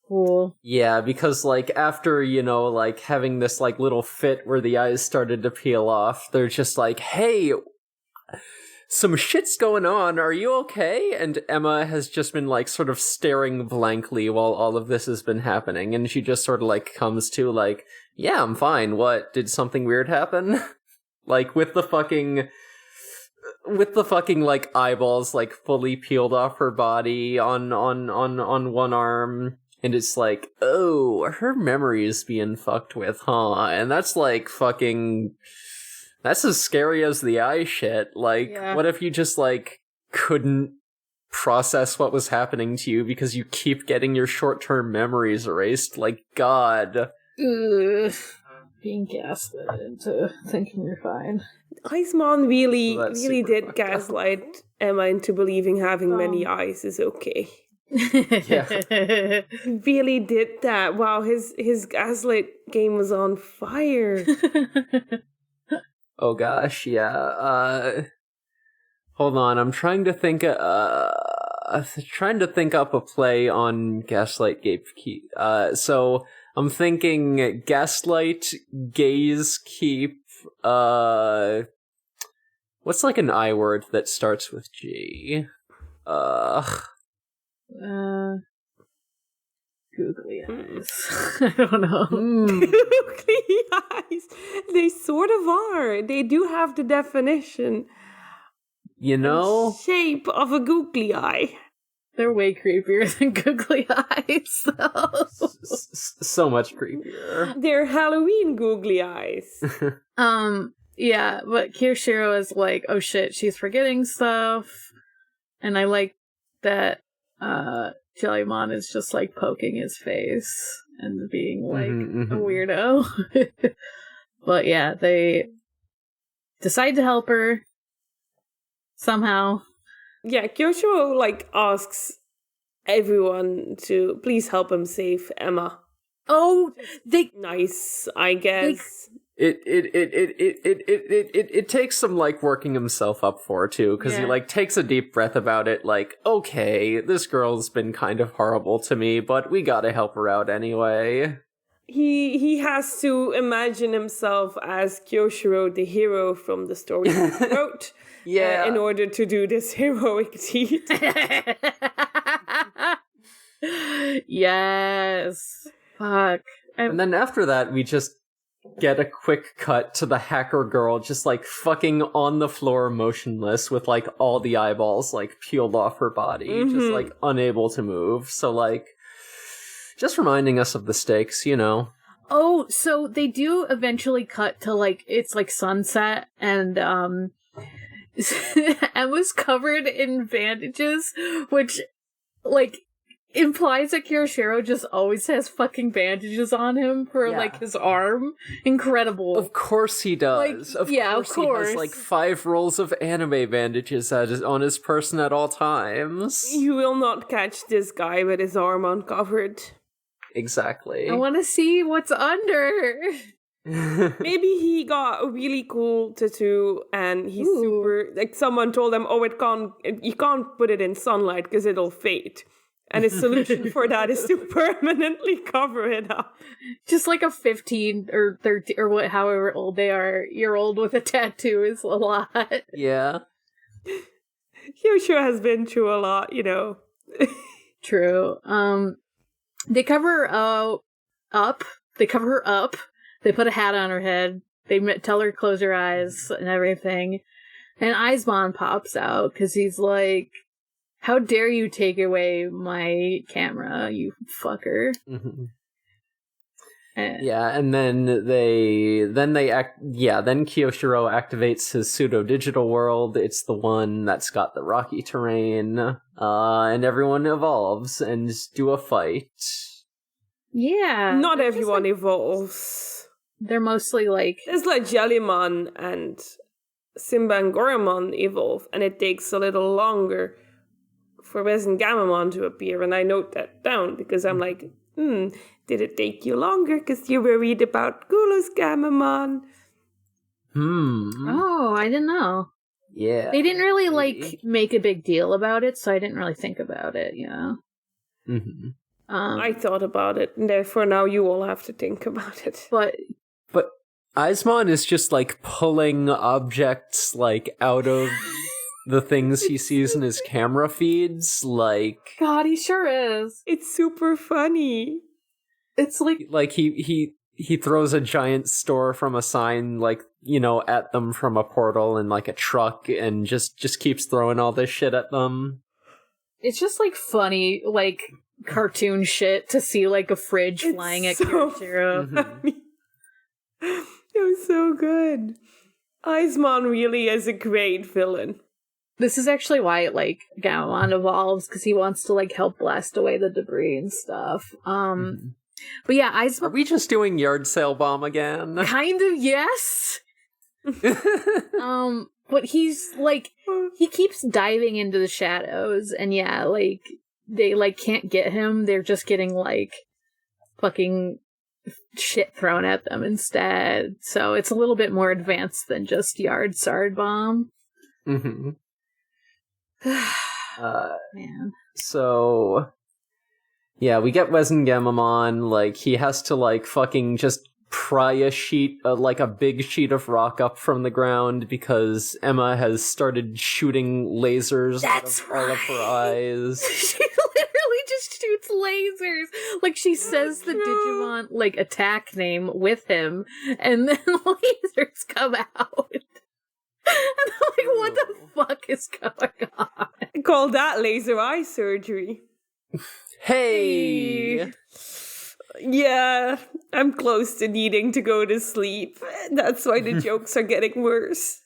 Cool. Yeah, because like after, like having this like little fit where the eyes started to peel off, they're just like, hey, some shit's going on, are you okay? And Emma has just been like sort of staring blankly while all of this has been happening, and she just sort of like comes to like, yeah, I'm fine. What, did something weird happen? Like with the fucking like eyeballs like fully peeled off her body on one arm. And it's like, oh, her memory is being fucked with, huh? And that's like fucking... That's as scary as the eye shit. Like, what if you just, like, couldn't process what was happening to you because you keep getting your short-term memories erased? Like, God. Ugh. Being gaslit into thinking you're fine. Icemon really did gaslight Emma into believing having many eyes is okay. Yeah. Really did that. Wow, his gaslight game was on fire. Oh gosh, yeah. Hold on, I'm trying to think up a play on Gaslight Gatekeep. So I'm thinking Gaslight, Gaze Keep, what's like an I word that starts with G? Googly eyes. I don't know. Googly eyes. They sort of are. They do have the definition. And shape of a googly eye. They're way creepier than googly eyes, though. So much creepier. They're Halloween googly eyes. Yeah, but Kiyoshiro is like, oh shit, she's forgetting stuff. And I like that Jellymon is just like poking his face and being like a weirdo. But yeah, they decide to help her somehow. Yeah, Kiyoshiro like asks everyone to please help him save Emma. Oh, nice, I guess. It takes some like working himself up for too, because he like takes a deep breath about it, like, okay, this girl's been kind of horrible to me, but we gotta help her out anyway. He has to imagine himself as Kiyoshiro, the hero from the story he wrote, in order to do this heroic deed. Yes. Fuck. And then after that, we just get a quick cut to the hacker girl just like fucking on the floor motionless with like all the eyeballs like peeled off her body, just like unable to move. So like just reminding us of the stakes, Oh, so they do eventually cut to like it's like sunset and Emma's covered in bandages, which like implies that Kiyoshiro just always has fucking bandages on him for like his arm. Incredible. Of course he does. Like, of course he has like 5 rolls of anime bandages on his person at all times. You will not catch this guy with his arm uncovered. Exactly. I want to see what's under. Maybe he got a really cool tattoo and he's super like someone told him, you can't put it in sunlight because it'll fade. And his solution for that is to permanently cover it up. Just like a 15 or 13 or however old they are, year old with a tattoo is a lot. Yeah. Kiyoshiro has been through a lot, you know. True. They cover her up. They cover her up. They put a hat on her head. They tell her to close her eyes and everything. And Aizmon pops out because he's like, "How dare you take away my camera, you fucker!" Mm-hmm. Yeah, and then then Kiyoshiro activates his pseudo-digital world. It's the one that's got the rocky terrain, and everyone evolves and do a fight. Yeah. Not everyone evolves. They're mostly like... There's like Jellymon and Simba and Goramon evolve, and it takes a little longer for Gamamon to appear, and I note that down because I'm like, did it take you longer because you were worried about Gulu's Gamamon? Oh, I didn't know. Yeah. They didn't really, make a big deal about it, so I didn't really think about it, you know? Mm-hmm. I thought about it, and therefore now you all have to think about it. But Aizmon is just, like, pulling objects, like, out of the things he sees in his camera feeds, like... God, he sure is. It's super funny. It's like... Like, he throws a giant store from a sign, like, you know, at them from a portal and, like, a truck, and just keeps throwing all this shit at them. It's just, like, funny, like, cartoon shit to see, like, a fridge flying at Kiyoshiro. Mm-hmm. It was so good. Aizmon really is a great villain. This is actually why, like, Gamamon evolves, because he wants to, like, help blast away the debris and stuff. But yeah, Aizmon... Are we just doing Yard Sale Bomb again? Kind of, yes! But he's, like, he keeps diving into the shadows, and yeah, like, they, like, can't get him, they're just getting, like, fucking shit thrown at them instead. So it's a little bit more advanced than just Yard Sard Bomb. Mm-hmm. Man. So, yeah, we get Gamamon, like, he has to, like, fucking just pry a sheet, like a big sheet of rock up from the ground because Emma has started shooting lasers out of all of her eyes. She literally just shoots lasers. Like, she says the Digimon, like, attack name with him, and then lasers come out. And I'm like, what the fuck is going on? I call that laser eye surgery. Hey! Yeah, I'm close to needing to go to sleep. That's why the jokes are getting worse.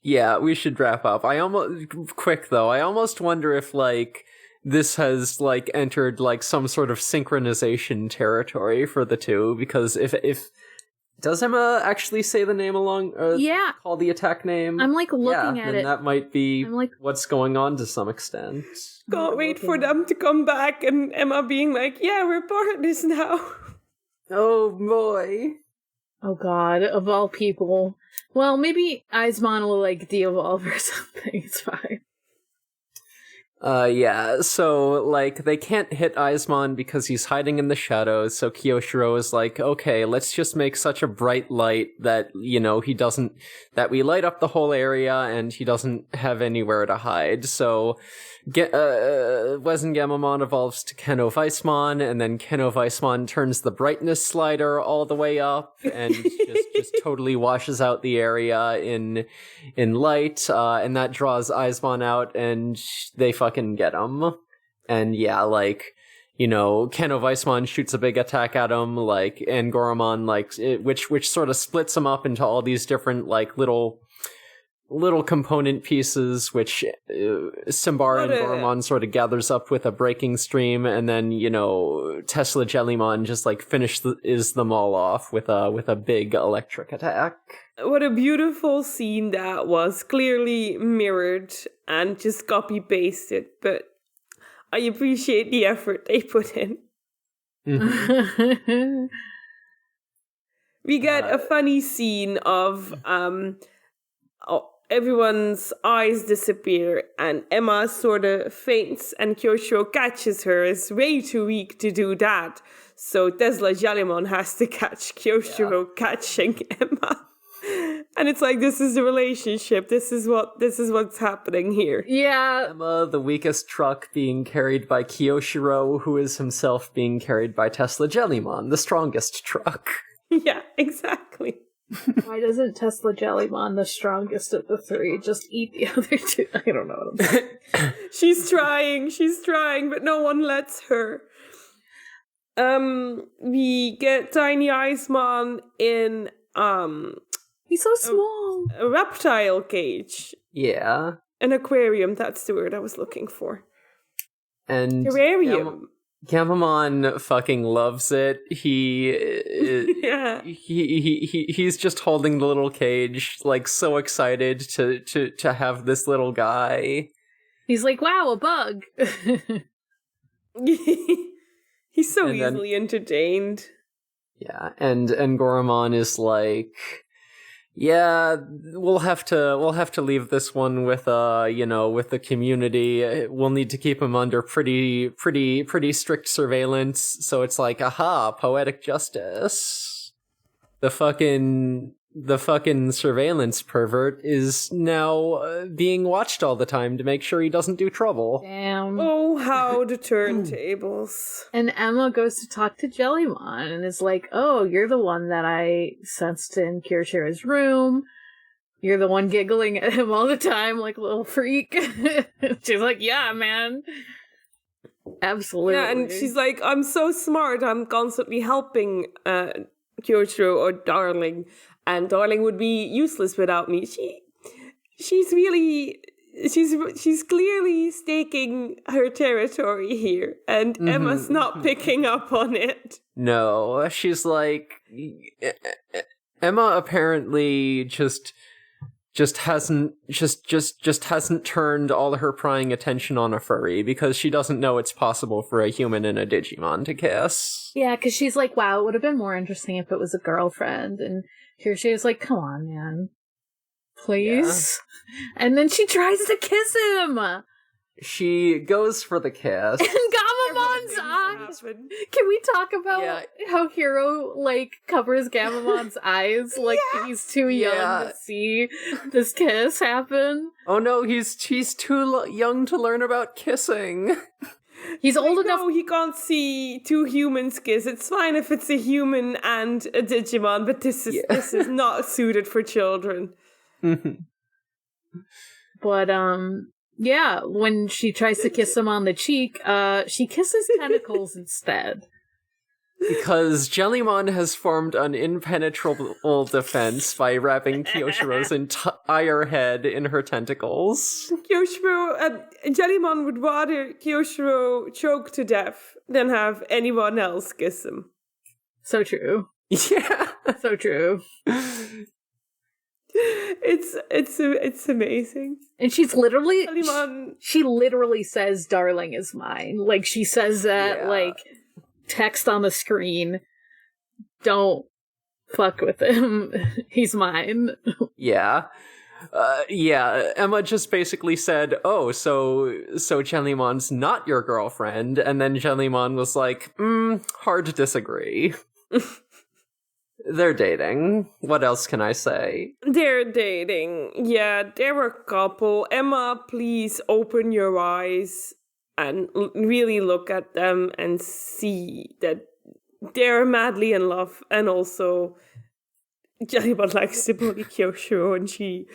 Yeah, we should wrap up. I almost wonder if, like, this has, like, entered, like, some sort of synchronization territory for the two, because if does Emma actually say the name yeah. Call the attack name? I'm, like, looking at it. That might be like, what's going on to some extent. Can't wait for them to come back and Emma being like, yeah, we're partners now. Oh, boy. Oh, God, of all people. Well, maybe Aizmon will, like, de-evolve or something. It's fine. Yeah, so, like, they can't hit Aizmon because he's hiding in the shadows, so Kiyoshiro is like, okay, let's just make such a bright light that, you know, that we light up the whole area and he doesn't have anywhere to hide, so Gamamon evolves to Ken of Icemon, and then Ken of Icemon turns the brightness slider all the way up, and just totally washes out the area in light, and that draws Icemon out, and they fucking get him. And yeah, like, you know, Ken of Icemon shoots a big attack at him, like, and Goramon, like, which sort of splits him up into all these different, like, little component pieces, which Simbara and Goramon sort of gathers up with a breaking stream, and then, you know, Tesla Jellymon just, like, finishes them all off with a big electric attack. What a beautiful scene that was. Clearly mirrored and just copy-pasted, but I appreciate the effort they put in. Mm-hmm. We get a funny scene of everyone's eyes disappear, and Emma sort of faints, and Kiyoshiro catches her. Is way too weak to do that. So Tesla Jellymon has to catch Kiyoshiro catching Emma. And it's like, this is the relationship. This is what's happening here. Yeah. Emma, the weakest truck, being carried by Kiyoshiro, who is himself being carried by Tesla Jellymon, the strongest truck. Yeah, exactly. Why doesn't Tesla Jellymon, the strongest of the three, just eat the other two? I don't know what I'm saying. She's trying, but no one lets her. We get Tiny Iceman in He's so small. a reptile cage. Yeah. An aquarium, that's the word I was looking for. And Terrarium. Gamamon fucking loves it. Yeah. He's just holding the little cage, like so excited to have this little guy. He's like, wow, a bug. He's so And then- easily entertained. Yeah, and Goramon is like, yeah, we'll have to leave this one with with the community. We'll need to keep him under pretty strict surveillance. So it's like, aha, poetic justice. The fucking surveillance pervert is now being watched all the time to make sure he doesn't do trouble. Damn. Oh, how the turntables. And Emma goes to talk to Jellymon and is like, oh, you're the one that I sensed in Kiroshiro's room. You're the one giggling at him all the time like a little freak. She's like, yeah, man. Absolutely. Yeah, and she's like, I'm so smart. I'm constantly helping Kiyoshiro or Darling. And Darling would be useless without me. She's clearly staking her territory here, and Emma's not picking up on it. No, she's like, Emma apparently just hasn't turned all her prying attention on a furry because she doesn't know it's possible for a human and a Digimon to kiss. Yeah, because she's like, wow, it would have been more interesting if it was a girlfriend. And here she is like, come on, man. Please. Yeah. And then she tries to kiss him. She goes for the kiss. And Gamamon's eyes. Can we talk about how Hiro, covers Gamamon's eyes? Like, he's too young to see this kiss happen. Oh no, he's too young to learn about kissing. He's old enough. No, he can't see two humans kiss. It's fine if it's a human and a Digimon, but this is not suited for children. But when she tries to kiss him on the cheek, she kisses tentacles instead. Because Jellymon has formed an impenetrable defense by wrapping Kiyoshiro's entire head in her tentacles. Jellymon would rather Kiyoshiro choke to death than have anyone else kiss him. So true. Yeah. So true. It's amazing. And she's literally Jellymon. She literally says darling is mine. Like she says that text on the screen. Don't fuck with him. He's mine. Yeah. Emma just basically said, oh, so Jellymon's not your girlfriend, and then Jellymon was like, hard to disagree. They're dating. What else can I say? They're dating. Yeah, they're a couple. Emma, please open your eyes and really look at them and see that they're madly in love. And also, Jellymon likes to bully Kiyoshiro, and she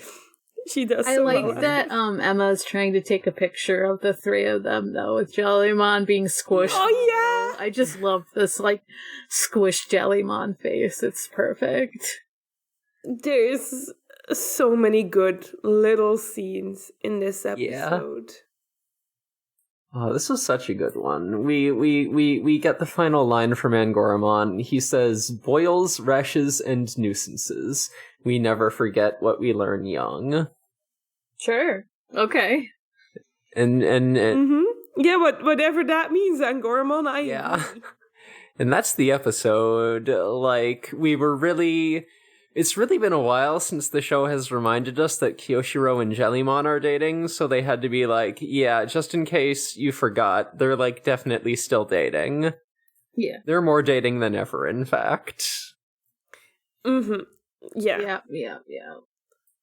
does. I like that Emma's trying to take a picture of the three of them, though, with Jellymon being squished. Oh, yeah! I just love this, squished Jellymon face. It's perfect. There's so many good little scenes in this episode. Yeah. Oh, this was such a good one. We get the final line from Angoramon. He says, boils, rashes, and nuisances. We never forget what we learn young. Sure. Okay. And mm-hmm. Yeah, whatever that means, Angoramon, yeah. And that's the episode. We were really... It's really been a while since the show has reminded us that Kiyoshiro and Jellymon are dating, so they had to be like, yeah, just in case you forgot, they're, like, definitely still dating. Yeah. They're more dating than ever, in fact. Mm-hmm. Yeah. Yeah.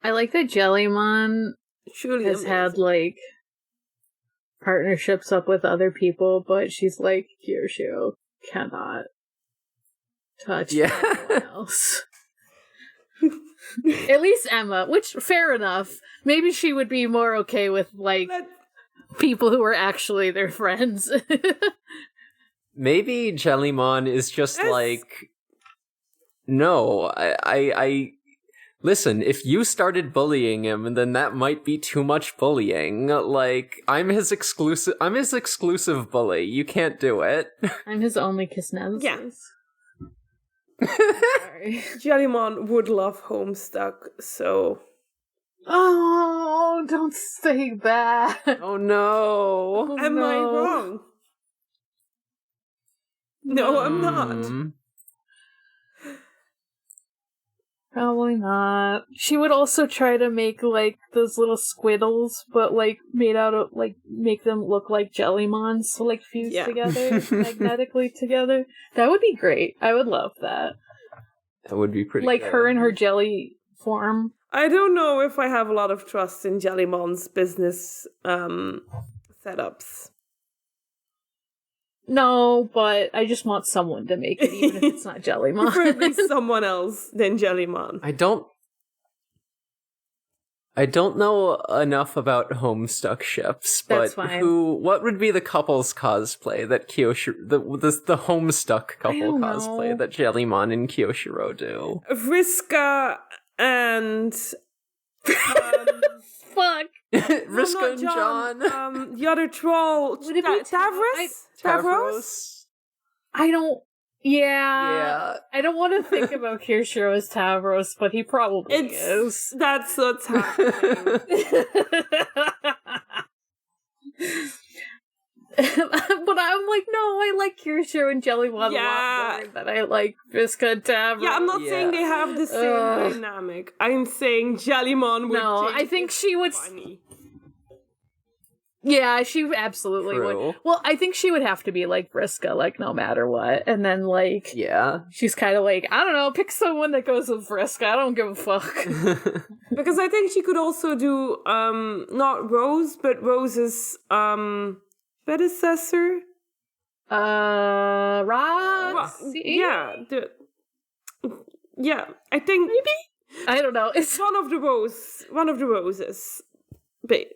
I like that Jellymon Truly has amazing. had, like, partnerships up with other people, but she's like, Kiyoshiro cannot touch anyone else. At least Emma, which, fair enough. Maybe she would be more okay with, like, people who are actually their friends. Maybe Jellymon is just like, no, I listen, if you started bullying him, then that might be too much bullying. Like, I'm his exclusive bully. You can't do it. I'm his only kiss nemesis. Yeah. Sorry. Jellymon would love Homestuck, so... Oh, don't say that. Oh no. Am I wrong? No, I'm not. Probably not. She would also try to make, like, those little squiddles, but, like, made out of, like, make them look like Jellymon, so, like, fused together, magnetically together. That would be great. I would love that. That would be pretty like, good. her in her jelly form. I don't know if I have a lot of trust in Jellymon's business setups. No, but I just want someone to make it, even if it's not Jellymon. Preferably someone else than Jellymon. I don't know enough about Homestuck ships, but That's fine. what would be the couple's cosplay that Kiyoshiro, the Homestuck couple cosplay know. that Jellymon and Kiyoshiro do? Vriska and... Fuck. Vriska and John. The other troll... Would it be Tavros? I don't... Yeah. I don't want to think about Kiyoshiro as Tavros, but he probably is. That's what's happening. But I'm like, no, I like Kiyoshiro and Jellymon a lot more than I like Vriska and Tavros. Yeah, I'm not saying they have the same dynamic. I'm saying Jellymon would I think she would... funny. Yeah, she absolutely would. Well, I think she would have to be like Vriska, like, no matter what. And then, like, she's kind of like, I don't know, pick someone that goes with Vriska. I don't give a fuck. Because I think she could also do, not Rose, but Rose's, predecessor. Roxy? Yeah. Yeah, I think... Maybe? I don't know. It's one of the roses. But...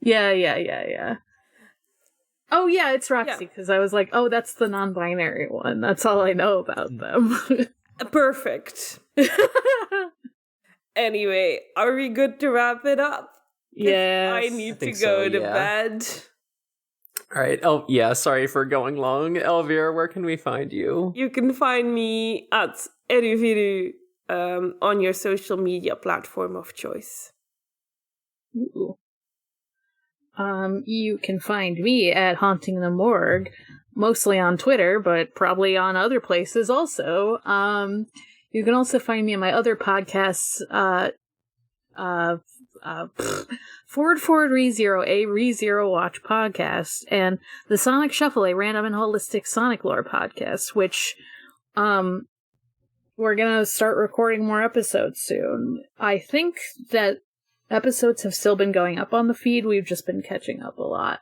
Yeah. Oh, yeah, it's Roxy, because I was like, oh, that's the non-binary one. That's all I know about them. Perfect. Anyway, are we good to wrap it up? Yeah. I need to go to bed. All right. Oh, yeah, sorry for going long. Elvira, where can we find you? You can find me at Eruviru on your social media platform of choice. Ooh. You can find me at Haunting the Morgue, mostly on Twitter, but probably on other places also. You can also find me in my other podcasts, Forward ReZero, a ReZero Watch podcast, and the Sonic Shuffle, a random and holistic Sonic lore podcast, which, we're gonna start recording more episodes soon. I think that episodes have still been going up on the feed. We've just been catching up a lot.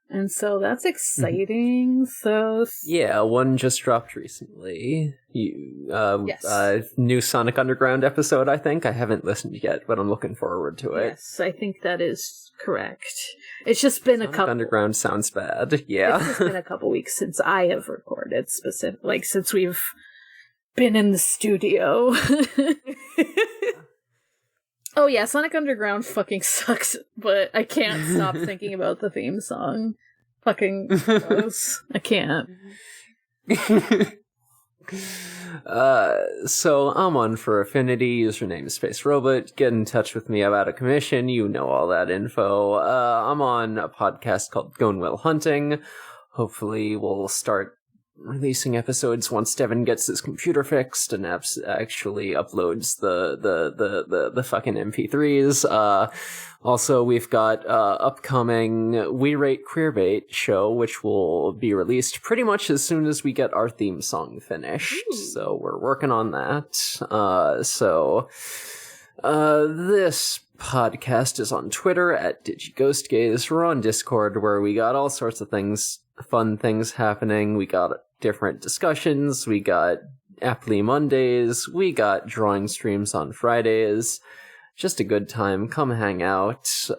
And so that's exciting. So yeah, one just dropped recently. Yes. New Sonic Underground episode, I think. I haven't listened yet, but I'm looking forward to it. Yes, I think that is correct. It's just been Sonic a couple... Underground sounds bad. Yeah. It's just been a couple weeks since I have recorded, like since we've been in the studio. Oh yeah, Sonic Underground fucking sucks, but I can't stop thinking about the theme song. Fucking gross. I can't. So I'm on for Affinity, username Space Robot. Get in touch with me about a commission, you know all that info. I'm on a podcast called Going Will Hunting. Hopefully we'll start releasing episodes once Devin gets his computer fixed and actually uploads the fucking MP3s. Also, we've got upcoming We Rate Queerbait show, which will be released pretty much as soon as we get our theme song finished. Ooh. So we're working on that. This podcast is on Twitter at DigiGhostGaze. We're on Discord, where we got all sorts of fun things happening. We got different discussions. We got Aptly Mondays. We got drawing streams on Fridays. Just a good time. Come hang out. This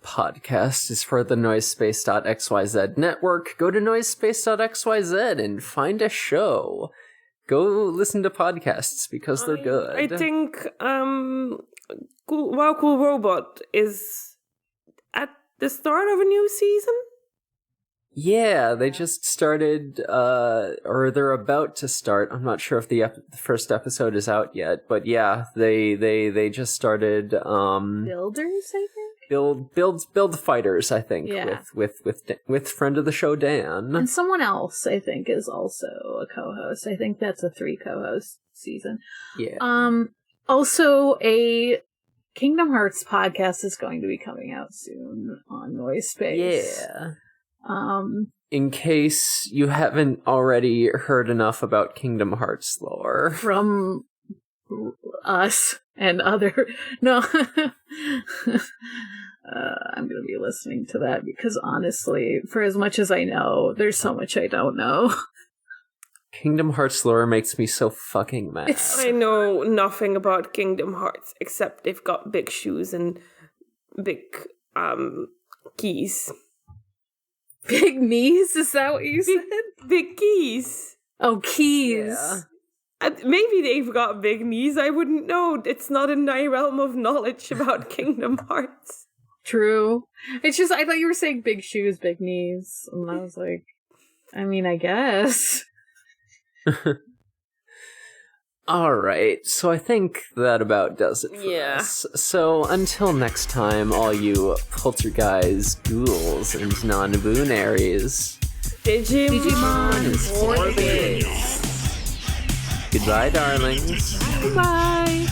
podcast is for the Noisespace.xyz network. Go to Noisespace.xyz and find a show. Go listen to podcasts because they're good. I think Wow Cool Robot is at the start of a new season? Yeah, they just started, or they're about to start. I'm not sure if the first episode is out yet, but yeah, they just started. Builders, I think. Build fighters, I think. Yeah. With friend of the show Dan, and someone else, I think, is also a co-host. I think that's a 3 co-host season. Yeah. Also, a Kingdom Hearts podcast is going to be coming out soon on Noisespace. Yeah. In case you haven't already heard enough about Kingdom Hearts lore from us and other I'm gonna be listening to that because honestly, for as much as I know, there's so much I don't know. Kingdom Hearts lore makes me so fucking mad. I know nothing about Kingdom Hearts except they've got big shoes and big keys. Big knees? Is that what you said? Big keys. Oh, keys. Yeah. Maybe they've got big knees. I wouldn't know. It's not in my realm of knowledge about Kingdom Hearts. True. It's just, I thought you were saying big shoes, big knees. And I was like, I mean, I guess. Alright, so I think that about does it for us. So until next time, all you poltergeist, ghouls, and non-boonaries, Digimon is for the days. Goodbye, darlings. Bye.